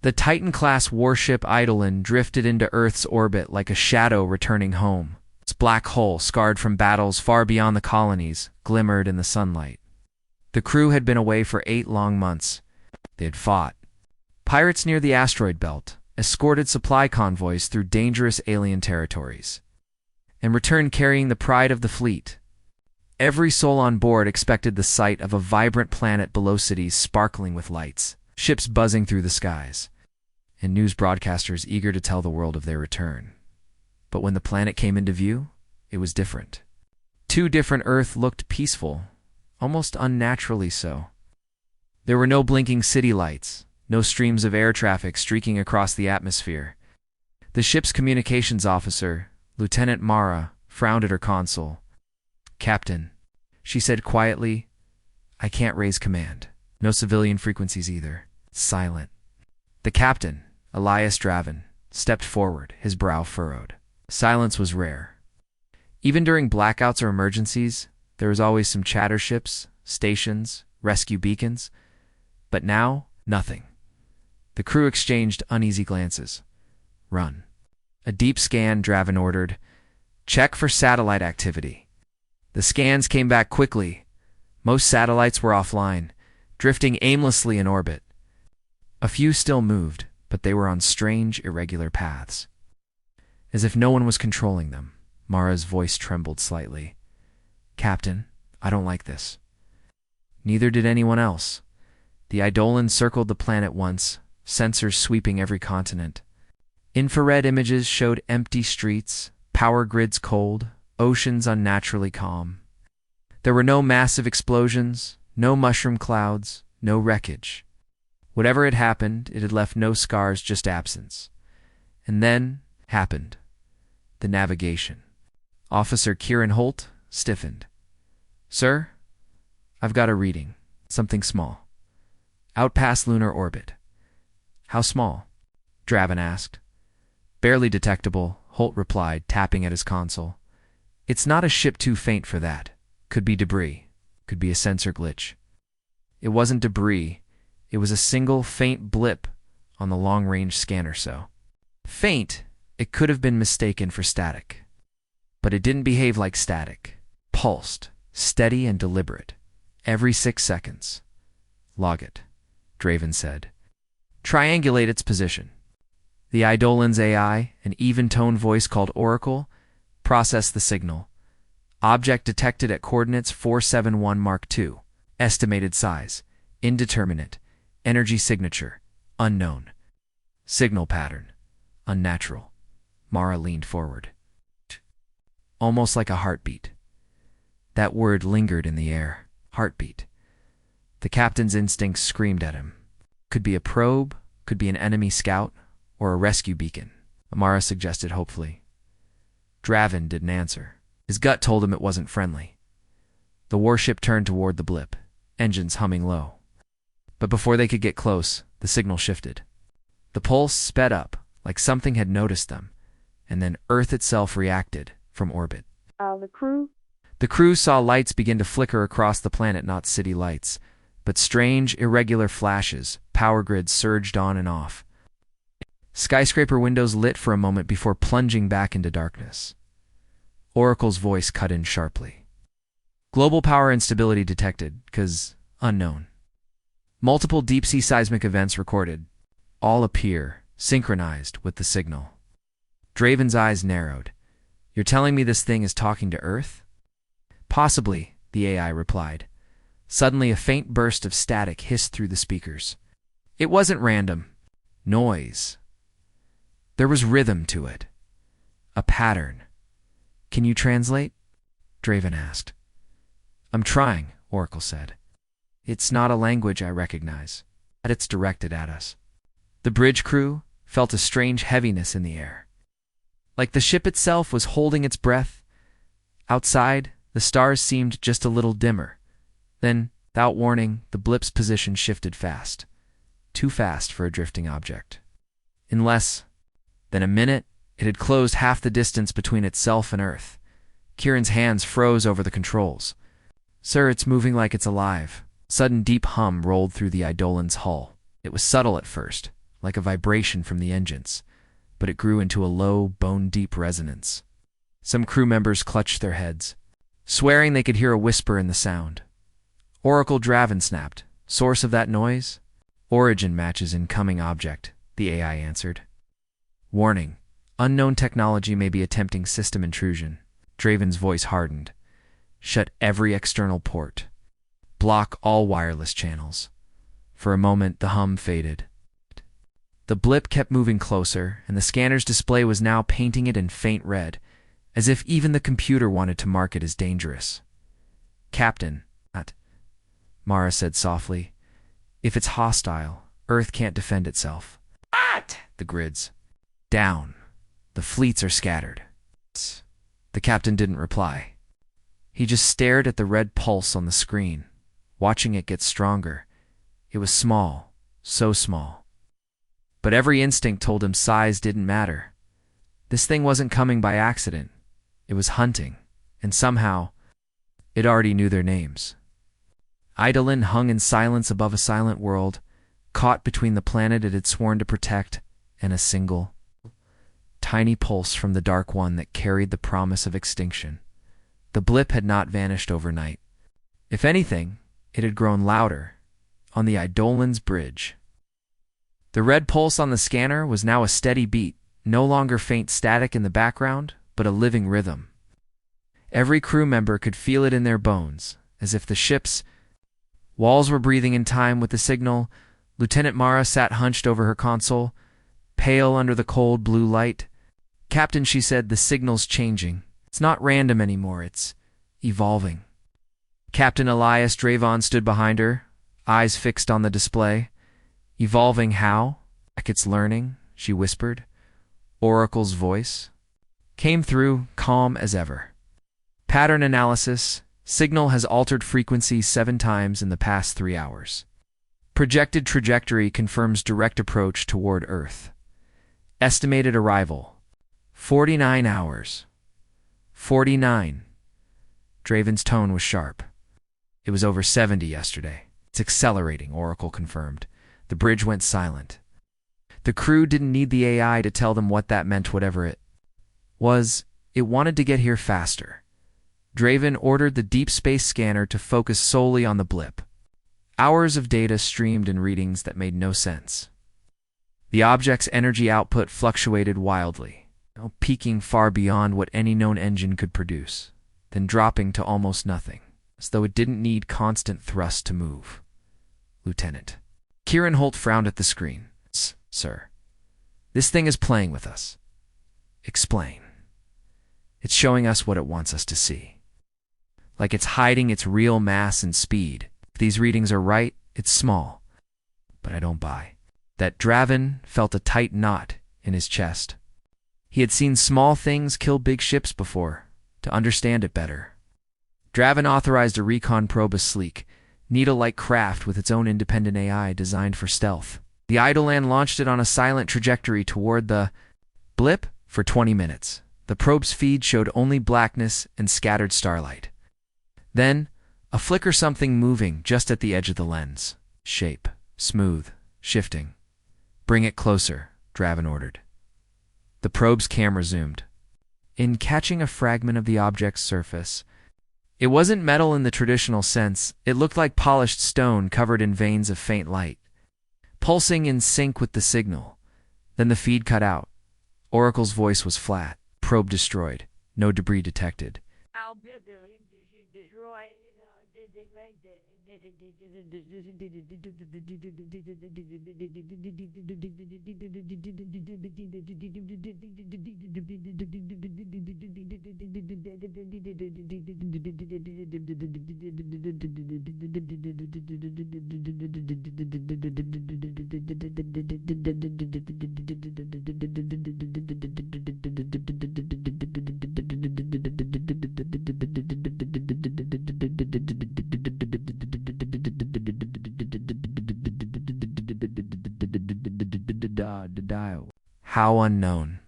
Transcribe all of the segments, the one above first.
The Titan-class warship Eidolon drifted into Earth's orbit like a shadow returning home. Its black hull, scarred from battles far beyond the colonies, glimmered in the sunlight. The crew had been away for 8 long months. They had fought pirates near the asteroid belt, escorted supply convoys through dangerous alien territories, and returned carrying the pride of the fleet. Every soul on board expected the sight of a vibrant planet below cities sparkling with lights, ships buzzing through the skies, and news broadcasters eager to tell the world of their return. But when the planet came into view, it was different. 2 different Earth looked peaceful, almost unnaturally so. There were no blinking city lights, no streams of air traffic streaking across the atmosphere. The ship's communications officer, Lieutenant Mara, frowned at her console. "Captain," she said quietly, "I can't raise command. No civilian frequencies either. It's silent." The captain, Elias Draven, stepped forward, his brow furrowed. Silence was rare. Even during blackouts or emergencies, there was always some chatter ships, stations, rescue beacons. But now, nothing. The crew exchanged uneasy glances. "Run." A deep scan, Draven ordered. "Check for satellite activity." The scans came back quickly. Most satellites were offline, drifting aimlessly in orbit. A few still moved, but they were on strange, irregular paths. As if no one was controlling them, Mara's voice trembled slightly. "Captain, I don't like this." Neither did anyone else. The Eidolon circled the planet once, sensors sweeping every continent. Infrared images showed empty streets, power grids cold, oceans unnaturally calm. There were no massive explosions, no mushroom clouds, no wreckage. Whatever had happened, it had left no scars, just absence. And then happened. The navigation. Officer Kieran Holt stiffened. "Sir, I've got a reading. Something small. Out past lunar orbit." "How small?" Draven asked. "Barely detectable," Holt replied, tapping at his console. "It's not a ship too faint for that. Could be debris. Could be a sensor glitch." It wasn't debris. It was a single, faint blip on the long-range scanner, so. Faint, it could have been mistaken for static. But it didn't behave like static. Pulsed, steady and deliberate. Every 6 seconds. "Log it," Draven said. "Triangulate its position." The Eidolon's AI, an even-tone voice called Oracle, processed the signal. Object detected at coordinates 471 Mark II. Estimated size, indeterminate. Energy signature, unknown. Signal pattern, unnatural. Mara leaned forward. Almost like a heartbeat. That word lingered in the air. Heartbeat. The captain's instincts screamed at him. Could be a probe, could be an enemy scout, or a rescue beacon, Mara suggested hopefully. Draven didn't answer. His gut told him it wasn't friendly. The warship turned toward the Blip, engines humming low. But before they could get close, the signal shifted. The pulse sped up, like something had noticed them, and then Earth itself reacted from orbit. The crew? The crew saw lights begin to flicker across the planet, not city lights, but strange, irregular flashes. Power grids surged on and off. Skyscraper windows lit for a moment before plunging back into darkness. Oracle's voice cut in sharply. "Global power instability detected, unknown. Multiple deep-sea seismic events recorded. All appear synchronized with the signal." Draven's eyes narrowed. "You're telling me this thing is talking to Earth?" "Possibly," the AI replied. Suddenly, a faint burst of static hissed through the speakers. It wasn't random. Noise. There was rhythm to it. A pattern. "Can you translate?" Draven asked. "I'm trying," Oracle said. "It's not a language I recognize, but it's directed at us." The bridge crew felt a strange heaviness in the air. Like the ship itself was holding its breath. Outside, the stars seemed just a little dimmer. Then, without warning, the Blip's position shifted fast. Too fast for a drifting object. In less than a minute, it had closed half the distance between itself and Earth. Kieran's hands froze over the controls. "Sir, it's moving like it's alive." Sudden deep hum rolled through the Eidolon's hull. It was subtle at first, like a vibration from the engines, but it grew into a low, bone-deep resonance. Some crew members clutched their heads, swearing they could hear a whisper in the sound. Oracle Draven snapped. Source of that noise? Origin matches incoming object, the AI answered. Warning. Unknown technology may be attempting system intrusion. Draven's voice hardened. Shut every external port. Block all wireless channels. For a moment, the hum faded. The blip kept moving closer, and the scanner's display was now painting it in faint red, as if even the computer wanted to mark it as dangerous. Captain, Mara said softly. If it's hostile, Earth can't defend itself. What? The grids. Down. The fleets are scattered. The captain didn't reply. He just stared at the red pulse on the screen, watching it get stronger. It was small, so small. But every instinct told him size didn't matter. This thing wasn't coming by accident. It was hunting, and somehow, it already knew their names. Eidolon hung in silence above a silent world, caught between the planet it had sworn to protect and a single, tiny pulse from the Dark One that carried the promise of extinction. The blip had not vanished overnight. If anything, it had grown louder, on the Eidolon's bridge. The red pulse on the scanner was now a steady beat, no longer faint static in the background, but a living rhythm. Every crew member could feel it in their bones, as if the ship's walls were breathing in time with the signal. Lieutenant Mara sat hunched over her console, pale under the cold blue light. Captain, she said, the signal's changing. It's not random anymore, it's evolving. Captain Elias Dravon stood behind her, eyes fixed on the display. Evolving how? Like it's learning, she whispered. Oracle's voice came through, calm as ever. Pattern analysis. Signal has altered frequency 7 times in the past 3 hours. Projected trajectory confirms direct approach toward Earth. Estimated arrival 49 hours. 49. Draven's tone was sharp. It was over 70 yesterday. It's accelerating, Oracle confirmed. The bridge went silent. The crew didn't need the AI to tell them what that meant, whatever it was. It wanted to get here faster. Draven ordered the deep space scanner to focus solely on the blip. Hours of data streamed in readings that made no sense. The object's energy output fluctuated wildly, peaking far beyond what any known engine could produce, then dropping to almost nothing, as though it didn't need constant thrust to move. Lieutenant. Kieran Holt frowned at the screen. Sir, this thing is playing with us. Explain. It's showing us what it wants us to see. Like it's hiding its real mass and speed. If these readings are right, it's small. But I don't buy. That Draven felt a tight knot in his chest. He had seen small things kill big ships before, to understand it better. Draven authorized a recon probe, a sleek, needle-like craft with its own independent AI designed for stealth. The Eidolon launched it on a silent trajectory toward the blip for 20 minutes. The probe's feed showed only blackness and scattered starlight. Then, a flicker, something moving just at the edge of the lens. Shape, smooth, shifting. Bring it closer, Draven ordered. The probe's camera zoomed in, catching a fragment of the object's surface. It wasn't metal in the traditional sense. It looked like polished stone covered in veins of faint light, pulsing in sync with the signal. Then the feed cut out. Oracle's voice was flat. Probe destroyed. No debris detected. How unknown.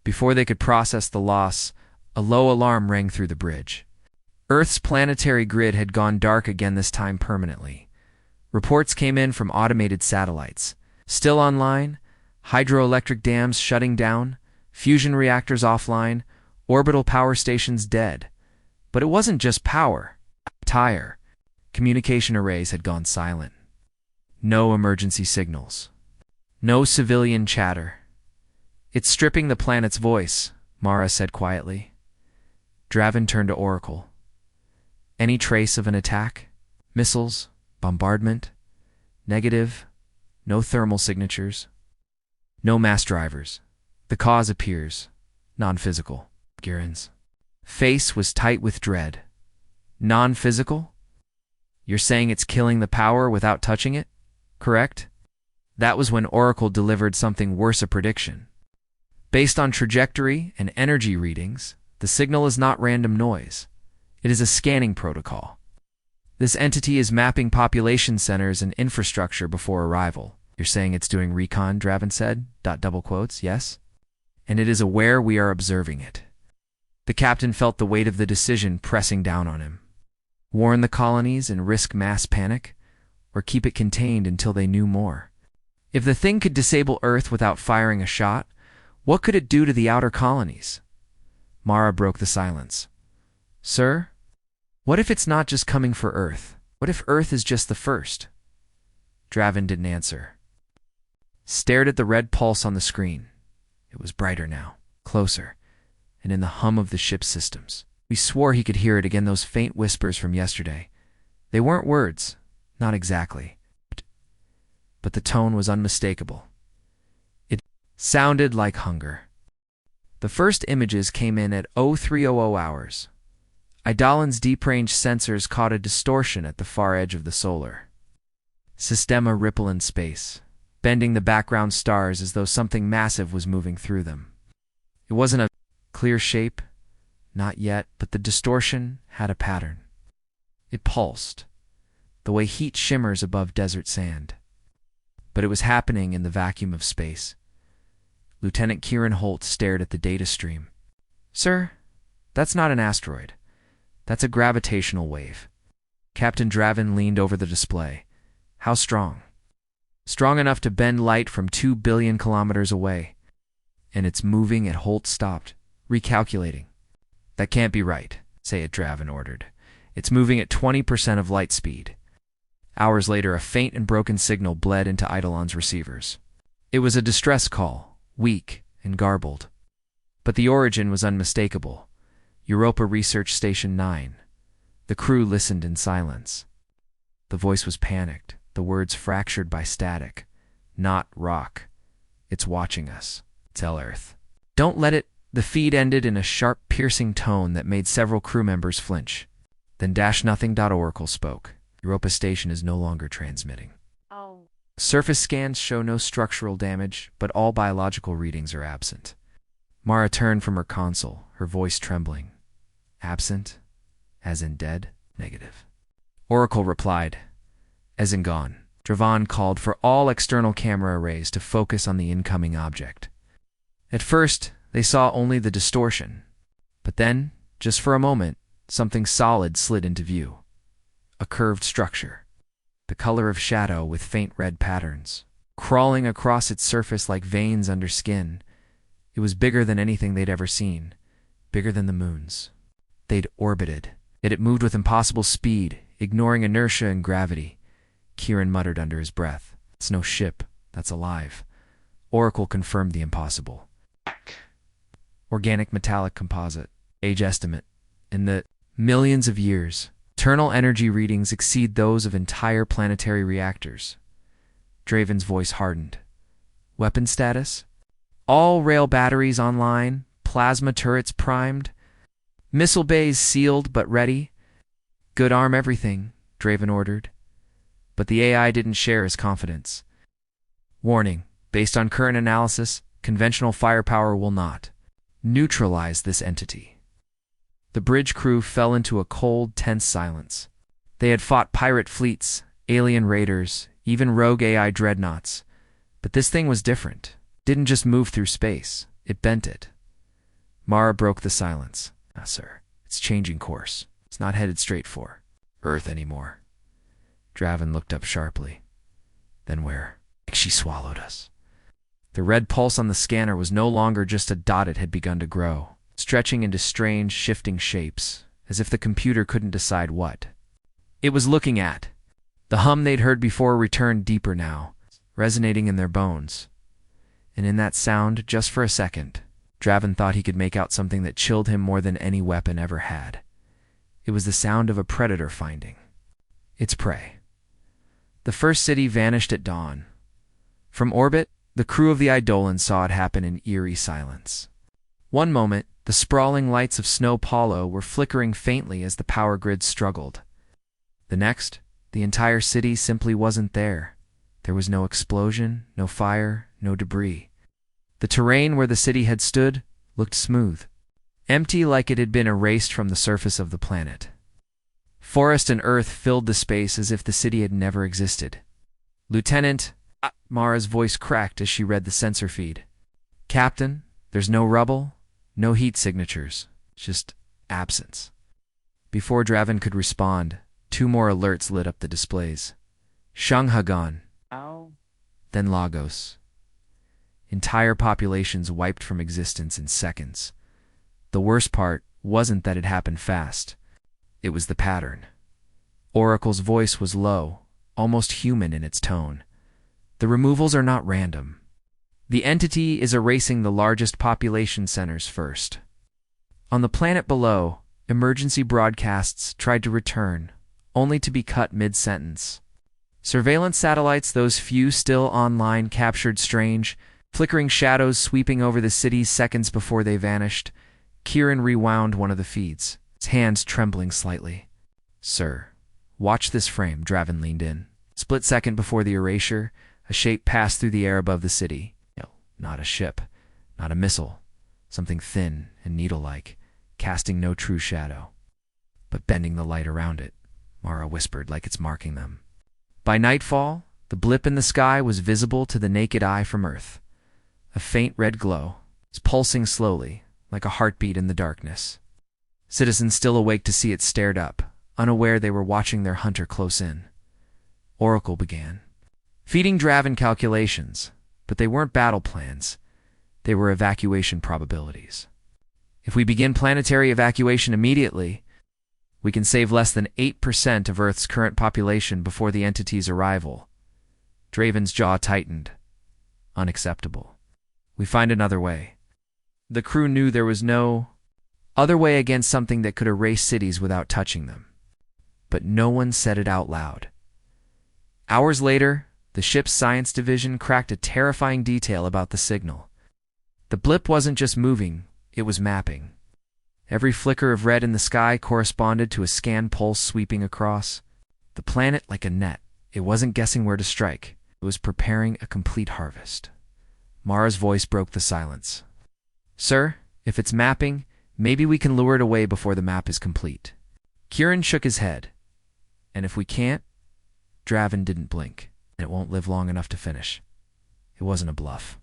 Before they could process the loss, a low alarm rang through the bridge. Earth's planetary grid had gone dark again, this time permanently. Reports came in from automated satellites. Still online, hydroelectric dams shutting down, fusion reactors offline, orbital power stations dead. But it wasn't just power. Tire. Communication arrays had gone silent. No emergency signals. No civilian chatter. It's stripping the planet's voice, Mara said quietly. Draven turned to Oracle. Any trace of an attack? Missiles? Bombardment? Negative. No thermal signatures. No mass drivers. The cause appears non-physical. Girin's face was tight with dread. Non-physical? You're saying it's killing the power without touching it? Correct? That was when Oracle delivered something worse, a prediction. Based on trajectory and energy readings, the signal is not random noise. It is a scanning protocol. This entity is mapping population centers and infrastructure before arrival. You're saying it's doing recon, Draven said, double quotes, yes? And it is aware we are observing it. The captain felt the weight of the decision pressing down on him. Warn the colonies and risk mass panic, or keep it contained until they knew more. If the thing could disable Earth without firing a shot, what could it do to the outer colonies? Mara broke the silence. Sir? What if it's not just coming for Earth? What if Earth is just the first? Draven didn't answer. Stared at the red pulse on the screen. It was brighter now, closer, and in the hum of the ship's systems. We swore he could hear it again, those faint whispers from yesterday. They weren't words, not exactly. But the tone was unmistakable. It sounded like hunger. The first images came in at 0300 hours. Idalin's deep-range sensors caught a distortion at the far edge of the solar Sistema ripple in space, bending the background stars as though something massive was moving through them. It wasn't a clear shape, not yet, but the distortion had a pattern. It pulsed, the way heat shimmers above desert sand. But it was happening in the vacuum of space. Lieutenant Kieran Holt stared at the data stream. Sir, that's not an asteroid. That's a gravitational wave. Captain Draven leaned over the display. How strong? Strong enough to bend light from 2 billion kilometers away. And it's moving, and Holt stopped, recalculating. That can't be right, say it, Draven ordered. It's moving at 20% of light speed. Hours later, a faint and broken signal bled into Eidolon's receivers. It was a distress call, weak and garbled. But the origin was unmistakable. Europa Research Station 9. The crew listened in silence. The voice was panicked, the words fractured by static. Not rock. It's watching us. Tell Earth. Don't let it. The feed ended in a sharp, piercing tone that made several crew members flinch. Then Nothing.Oracle spoke. Europa Station is no longer transmitting. Oh. Surface scans show no structural damage, but all biological readings are absent. Mara turned from her console, her voice trembling. Absent? As in dead? Negative. Oracle replied, as in gone. Draven called for all external camera arrays to focus on the incoming object. At first, they saw only the distortion. But then, just for a moment, something solid slid into view. A curved structure, the color of shadow with faint red patterns, crawling across its surface like veins under skin. It was bigger than anything they'd ever seen, bigger than the moons. They'd orbited, yet it moved with impossible speed, ignoring inertia and gravity. Kieran muttered under his breath. It's no ship, that's alive. Oracle confirmed the impossible. Organic metallic composite. Age estimate. In the millions of years. Internal energy readings exceed those of entire planetary reactors. Draven's voice hardened. Weapon status? All rail batteries online, plasma turrets primed, missile bays sealed but ready. Good, arm everything, Draven ordered. But the AI didn't share his confidence. Warning, based on current analysis, conventional firepower will not neutralize this entity. The bridge crew fell into a cold, tense silence. They had fought pirate fleets, alien raiders, even rogue AI dreadnoughts. But this thing was different. Didn't just move through space. It bent it. Mara broke the silence. Sir, it's changing course. It's not headed straight for Earth anymore. Draven looked up sharply. Then where? She swallowed us. The red pulse on the scanner was no longer just a dot, it had begun to grow, stretching into strange, shifting shapes, as if the computer couldn't decide what it was looking at. The hum they'd heard before returned deeper now, resonating in their bones. And in that sound, just for a second, Draven thought he could make out something that chilled him more than any weapon ever had. It was the sound of a predator finding its prey. The first city vanished at dawn. From orbit, the crew of the Eidolon saw it happen in eerie silence. One moment, the sprawling lights of Snow Paulo were flickering faintly as the power grid struggled. The next, the entire city simply wasn't there. There was no explosion, no fire, no debris. The terrain where the city had stood looked smooth, empty, like it had been erased from the surface of the planet. Forest and earth filled the space as if the city had never existed. "Lieutenant," Mara's voice cracked as she read the sensor feed. "Captain, there's no rubble, no heat signatures, just absence." Before Draven could respond, 2 more alerts lit up the displays. Shanghagan, then Lagos. Entire populations wiped from existence in seconds. The worst part wasn't that it happened fast. It was the pattern. Oracle's voice was low, almost human in its tone. "The removals are not random. The entity is erasing the largest population centers first." On the planet below, emergency broadcasts tried to return, only to be cut mid-sentence. Surveillance satellites, those few still online, captured strange, flickering shadows sweeping over the city seconds before they vanished. Kieran rewound one of the feeds, his hands trembling slightly. "Sir, watch this frame." Draven leaned in. Split second before the erasure, a shape passed through the air above the city. No, not a ship, not a missile. Something thin and needle-like, casting no true shadow, but bending the light around it, Mara whispered, like it's marking them. By nightfall, the blip in the sky was visible to the naked eye from Earth. A faint red glow, pulsing slowly, like a heartbeat in the darkness. Citizens still awake to see it stared up, unaware they were watching their hunter close in. Oracle began, feeding Draven calculations, but they weren't battle plans. They were evacuation probabilities. If we begin planetary evacuation immediately, we can save less than 8% of Earth's current population before the entity's arrival. Draven's jaw tightened. Unacceptable. We find another way. The crew knew there was no other way against something that could erase cities without touching them. But no one said it out loud. Hours later, the ship's science division cracked a terrifying detail about the signal. The blip wasn't just moving, it was mapping. Every flicker of red in the sky corresponded to a scan pulse sweeping across the planet like a net. It wasn't guessing where to strike. It was preparing a complete harvest. Mara's voice broke the silence. "Sir, if it's mapping, maybe we can lure it away before the map is complete." Kieran shook his head. "And if we can't?" Draven didn't blink. "And it won't live long enough to finish." It wasn't a bluff.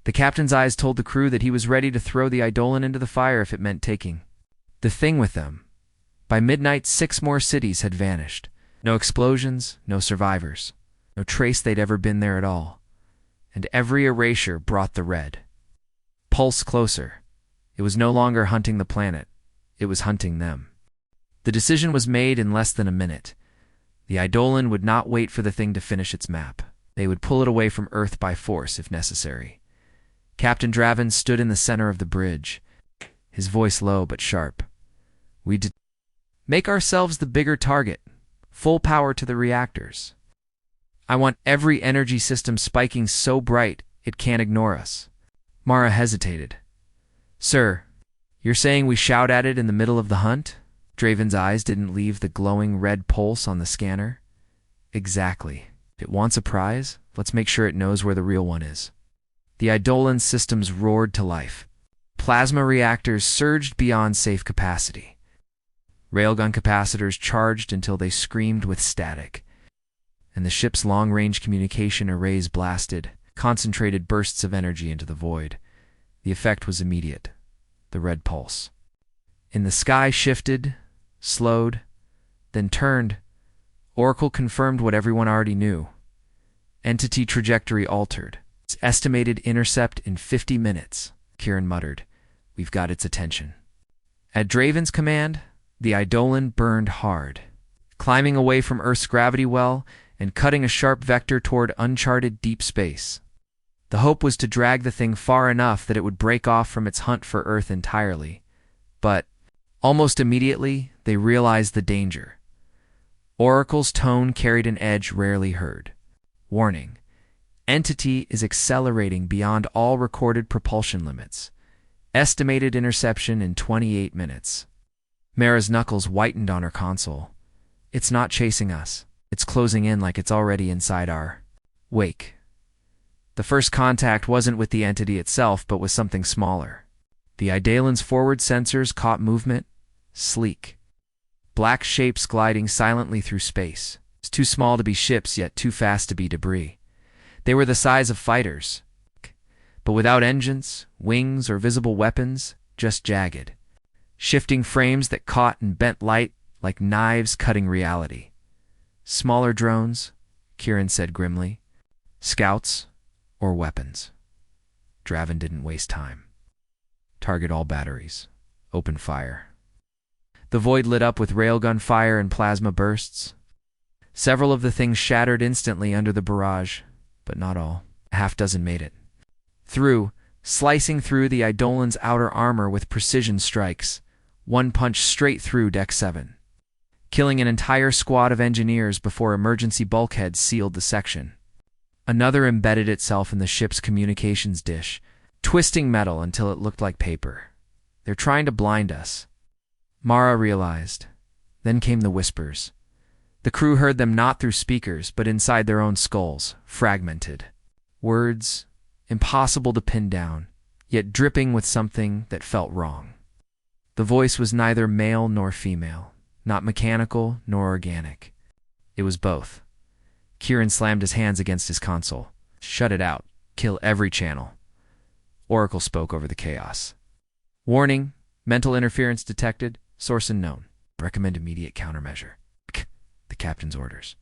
The captain's eyes told the crew that he was ready to throw the Eidolon into the fire if it meant taking the thing with them. By midnight, 6 more cities had vanished. No explosions, no survivors, no trace they'd ever been there at all. And every erasure brought the red pulse closer. It was no longer hunting the planet. It was hunting them. The decision was made in less than a minute. The Eidolon would not wait for the thing to finish its map. They would pull it away from Earth by force if necessary. Captain Draven stood in the center of the bridge, his voice low but sharp. "We did make ourselves the bigger target. Full power to the reactors. I want every energy system spiking so bright it can't ignore us." Mara hesitated. "Sir, you're saying we shout at it in the middle of the hunt?" Draven's eyes didn't leave the glowing red pulse on the scanner. "Exactly. If it wants a prize, let's make sure it knows where the real one is." The Eidolon systems roared to life. Plasma reactors surged beyond safe capacity. Railgun capacitors charged until they screamed with static. And the ship's long-range communication arrays blasted, concentrated bursts of energy into the void. The effect was immediate. The red pulse in the sky shifted, slowed, then turned. Oracle confirmed what everyone already knew. Entity trajectory altered. Its estimated intercept in 50 minutes, Kieran muttered. We've got its attention. At Draven's command, the Eidolon burned hard, climbing away from Earth's gravity well and cutting a sharp vector toward uncharted deep space. The hope was to drag the thing far enough that it would break off from its hunt for Earth entirely. But almost immediately, they realized the danger. Oracle's tone carried an edge rarely heard. Warning: Entity is accelerating beyond all recorded propulsion limits. Estimated interception in 28 minutes. Mara's knuckles whitened on her console. It's not chasing us. It's closing in like it's already inside our wake. The first contact wasn't with the entity itself, but with something smaller. The Eidolon's forward sensors caught movement, sleek. Black shapes gliding silently through space. It's too small to be ships, yet too fast to be debris. They were the size of fighters, but without engines, wings, or visible weapons, just jagged, shifting frames that caught and bent light like knives cutting reality. Smaller drones, Kieran said grimly. Scouts or weapons. Draven didn't waste time. Target all batteries. Open fire. The void lit up with railgun fire and plasma bursts. Several of the things shattered instantly under the barrage, but not all. A half dozen made it. Slicing through the Eidolon's outer armor with precision strikes, one punch straight through Deck 7, killing an entire squad of engineers before emergency bulkheads sealed the section. Another embedded itself in the ship's communications dish, twisting metal until it looked like paper. They're trying to blind us, Mara realized. Then came the whispers. The crew heard them not through speakers, but inside their own skulls, fragmented. Words, impossible to pin down, yet dripping with something that felt wrong. The voice was neither male nor female, not mechanical nor organic. It was both. Kieran slammed his hands against his console. Shut it out. Kill every channel. Oracle spoke over the chaos. Warning, mental interference detected, source unknown. Recommend immediate countermeasure. The captain's orders.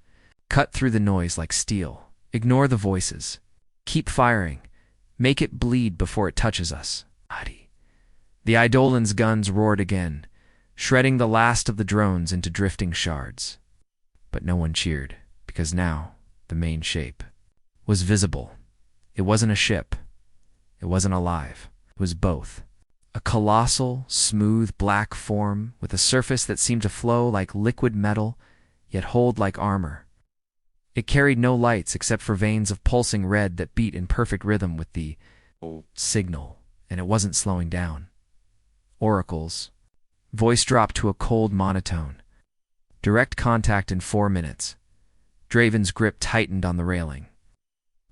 Cut through the noise like steel. Ignore the voices. Keep firing. Make it bleed before it touches us. Adi. The Eidolon's guns roared again, shredding the last of the drones into drifting shards. But no one cheered, because now the main shape was visible. It wasn't a ship. It wasn't alive. It was both. A colossal, smooth black form with a surface that seemed to flow like liquid metal, yet hold like armor. It carried no lights except for veins of pulsing red that beat in perfect rhythm with the signal, and it wasn't slowing down. Oracle's voice dropped to a cold monotone. Direct contact in 4 minutes. Draven's grip tightened on the railing.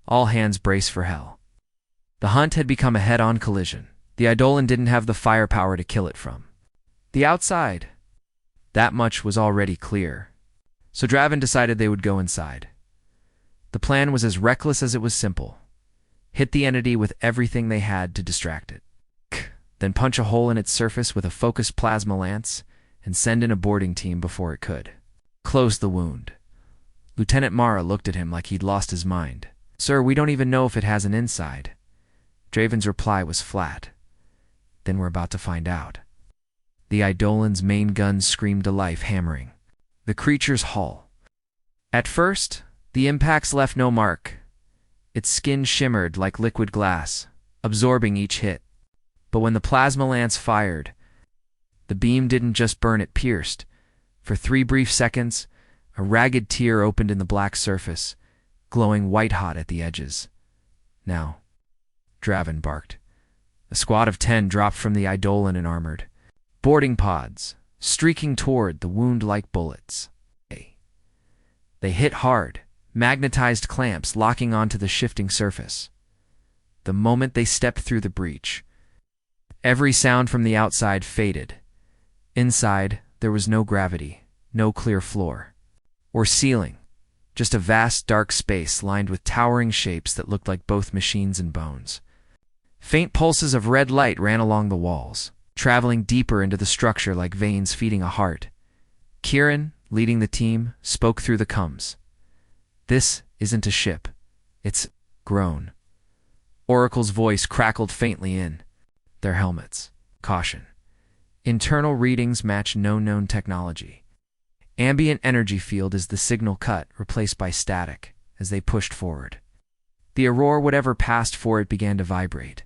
All hands brace for hell. The hunt had become a head-on collision. The Eidolon didn't have the firepower to kill it from the outside. That much was already clear. So Draven decided they would go inside. The plan was as reckless as it was simple. Hit the entity with everything they had to distract it. Then punch a hole in its surface with a focused plasma lance and send in a boarding team before it could. Close the wound. Lieutenant Mara looked at him like he'd lost his mind. Sir, we don't even know if it has an inside. Draven's reply was flat. Then we're about to find out. The Eidolon's main guns screamed to life, hammering the creature's hull. At first, the impacts left no mark. Its skin shimmered like liquid glass, absorbing each hit. But when the plasma lance fired, the beam didn't just burn, it pierced. For 3 brief seconds, a ragged tear opened in the black surface, glowing white-hot at the edges. Now, Draven barked. A squad of 10 dropped from the Eidolon and armored boarding pods, streaking toward the wound like bullets. They hit hard, magnetized clamps locking onto the shifting surface. The moment they stepped through the breach, every sound from the outside faded. Inside, there was no gravity, no clear floor or ceiling, just a vast dark space lined with towering shapes that looked like both machines and bones. Faint pulses of red light ran along the walls, traveling deeper into the structure like veins feeding a heart. Kieran, leading the team, spoke through the comms. This isn't a ship. It's groan. Oracle's voice crackled faintly in their helmets. Caution. Internal readings match no known technology. Ambient energy field is the signal cut, replaced by static, as they pushed forward. The aurora, whatever passed for it, began to vibrate.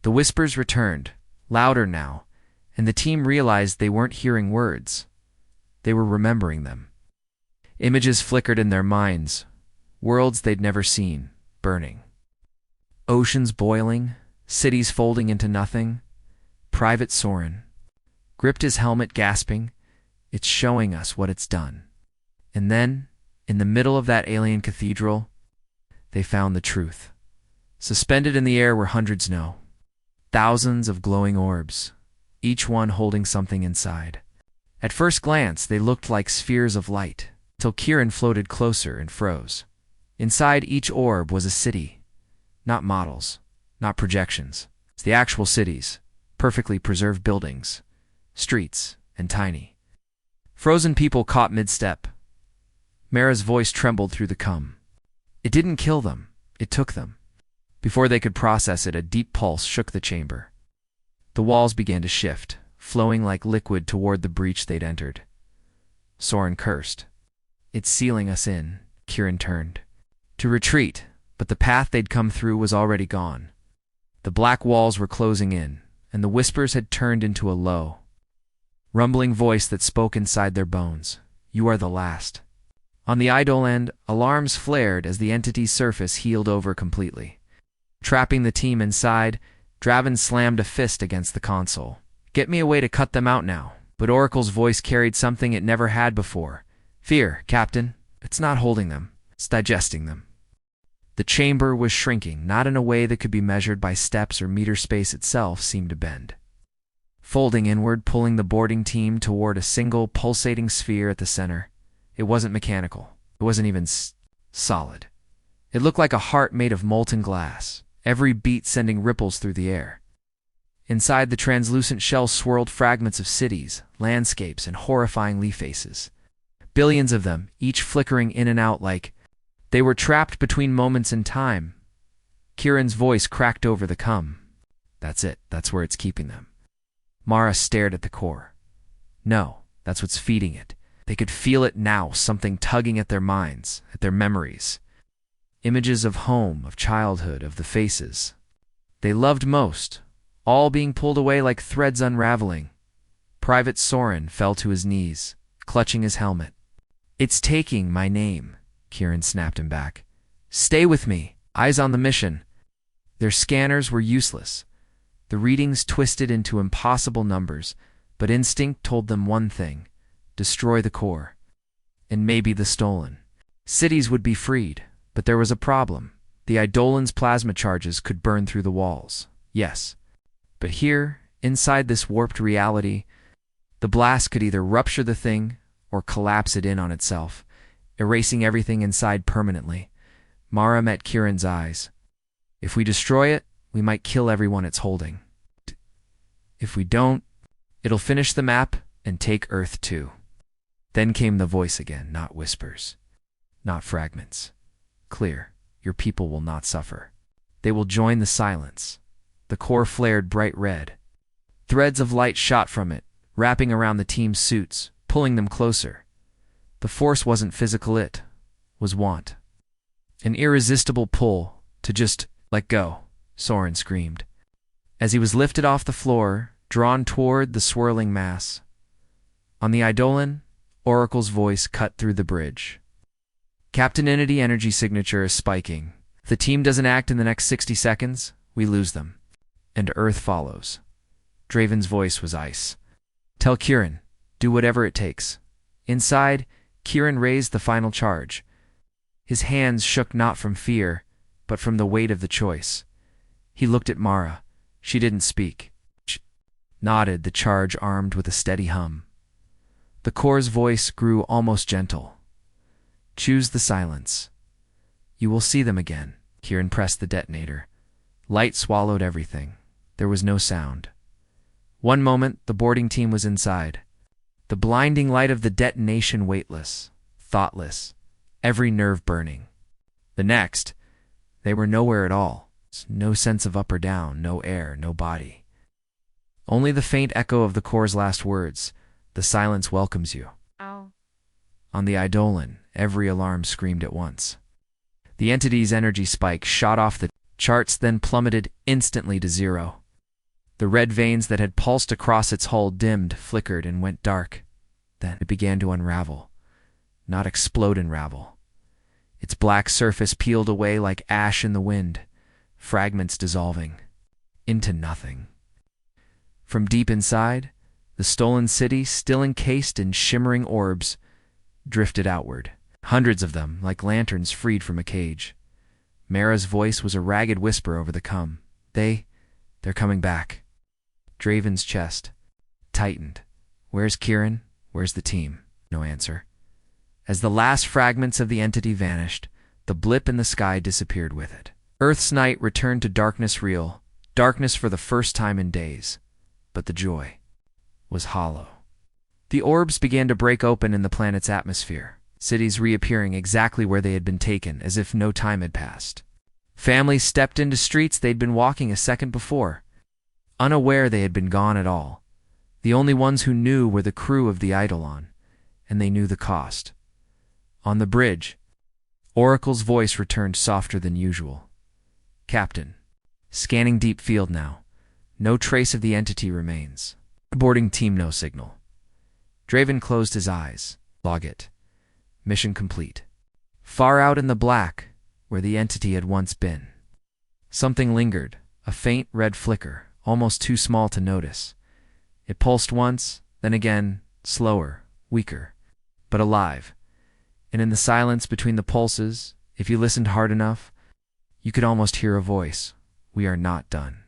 The whispers returned, louder now, and the team realized they weren't hearing words. They were remembering them. Images flickered in their minds, worlds they'd never seen, burning. Oceans boiling, cities folding into nothing. Private Soren gripped his helmet, gasping, "It's showing us what it's done." And then, in the middle of that alien cathedral, they found the truth. Suspended in the air were hundreds, no, thousands of glowing orbs, each one holding something inside. At first glance, they looked like spheres of light, till Kieran floated closer and froze. Inside each orb was a city. Not models, not projections. It's the actual cities, perfectly preserved buildings, streets, and tiny. Frozen people caught mid-step. Mara's voice trembled through the cum. It didn't kill them, it took them. Before they could process it, a deep pulse shook the chamber. The walls began to shift, flowing like liquid toward the breach they'd entered. Soren cursed. "It's sealing us in," Kieran turned to retreat, but the path they'd come through was already gone. The black walls were closing in, and the whispers had turned into a low, rumbling voice that spoke inside their bones. "You are the last." On the idol end, alarms flared as the entity's surface healed over completely. Trapping the team inside, Draven slammed a fist against the console. "Get me a way to cut them out now." But Oracle's voice carried something it never had before. "Fear, Captain. It's not holding them, it's digesting them." The chamber was shrinking, not in a way that could be measured by steps or meter. Space itself seemed to bend, folding inward, pulling the boarding team toward a single, pulsating sphere at the center. It wasn't mechanical. It wasn't even solid. It looked like a heart made of molten glass, every beat sending ripples through the air. Inside the translucent shell swirled fragments of cities, landscapes, and horrifying leaf faces. Billions of them, each flickering in and out like they were trapped between moments in time. Kieran's voice cracked over the cum. "That's it. That's where it's keeping them." Mara stared at the core. "No, that's what's feeding it." They could feel it now, something tugging at their minds, at their memories. Images of home, of childhood, of the faces they loved most, all being pulled away like threads unraveling. Private Soren fell to his knees, clutching his helmet. "It's taking my name," Kieran snapped him back. "Stay with me. Eyes on the mission." Their scanners were useless. The readings twisted into impossible numbers, but instinct told them one thing: destroy the core. And maybe the stolen cities would be freed. But there was a problem. The Eidolon's plasma charges could burn through the walls. Yes. But here, inside this warped reality, the blast could either rupture the thing or collapse it in on itself, erasing everything inside permanently. Mara met Kieran's eyes. "If we destroy it, we might kill everyone it's holding. If we don't, it'll finish the map and take Earth too." Then came the voice again, not whispers, not fragments. Clear. "Your people will not suffer. They will join the silence." The core flared bright red. Threads of light shot from it, wrapping around the team's suits, pulling them closer. The force wasn't physical, it was want. An irresistible pull to just let go, Soren screamed. As he was lifted off the floor, drawn toward the swirling mass. On the Eidolon, Oracle's voice cut through the bridge. "Captain Entity energy signature is spiking. If the team doesn't act in the next 60 seconds, we lose them. And Earth follows." Draven's voice was ice. "Tell Kieran, do whatever it takes." Inside, Kieran raised the final charge. His hands shook not from fear, but from the weight of the choice. He looked at Mara. She didn't speak. She nodded, the charge armed with a steady hum. The core's voice grew almost gentle. "Choose the silence. You will see them again." Kieran pressed the detonator. Light swallowed everything. There was no sound. One moment, the boarding team was inside. The blinding light of the detonation, weightless, thoughtless, every nerve burning. The next, They were nowhere at all. No sense of up or down, no air, no body. Only the faint echo of the core's last words, "The silence welcomes you." Oh. On the Eidolon, every alarm screamed at once. The entity's energy spike shot off the charts, then plummeted instantly to zero. The red veins that had pulsed across its hull dimmed, flickered, and went dark. Then it began to unravel. Not explode, unravel. Its black surface peeled away like ash in the wind, fragments dissolving into nothing. From deep inside, the stolen city, still encased in shimmering orbs, drifted outward. Hundreds of them, like lanterns freed from a cage. Mara's voice was a ragged whisper over the cum. They're coming back. Draven's chest tightened. Where's Kieran? Where's the team? No answer. As the last fragments of the entity vanished, the blip in the sky disappeared with it. Earth's night returned to darkness real, darkness for the first time in days. But the joy was hollow. The orbs began to break open in the planet's atmosphere, cities reappearing exactly where they had been taken, as if no time had passed. Families stepped into streets they'd been walking a second before, unaware they had been gone at all. The only ones who knew were the crew of the Eidolon, and they knew the cost. On the bridge, Oracle's voice returned softer than usual. "Captain, scanning deep field now. No trace of the entity remains. Boarding team, no signal." Draven closed his eyes. Log it. Mission complete. Far out in the black, where the entity had once been, something lingered, a faint red flicker, almost too small to notice. It pulsed once, then again, slower, weaker, but alive. And in the silence between the pulses, if you listened hard enough, you could almost hear a voice. "We are not done."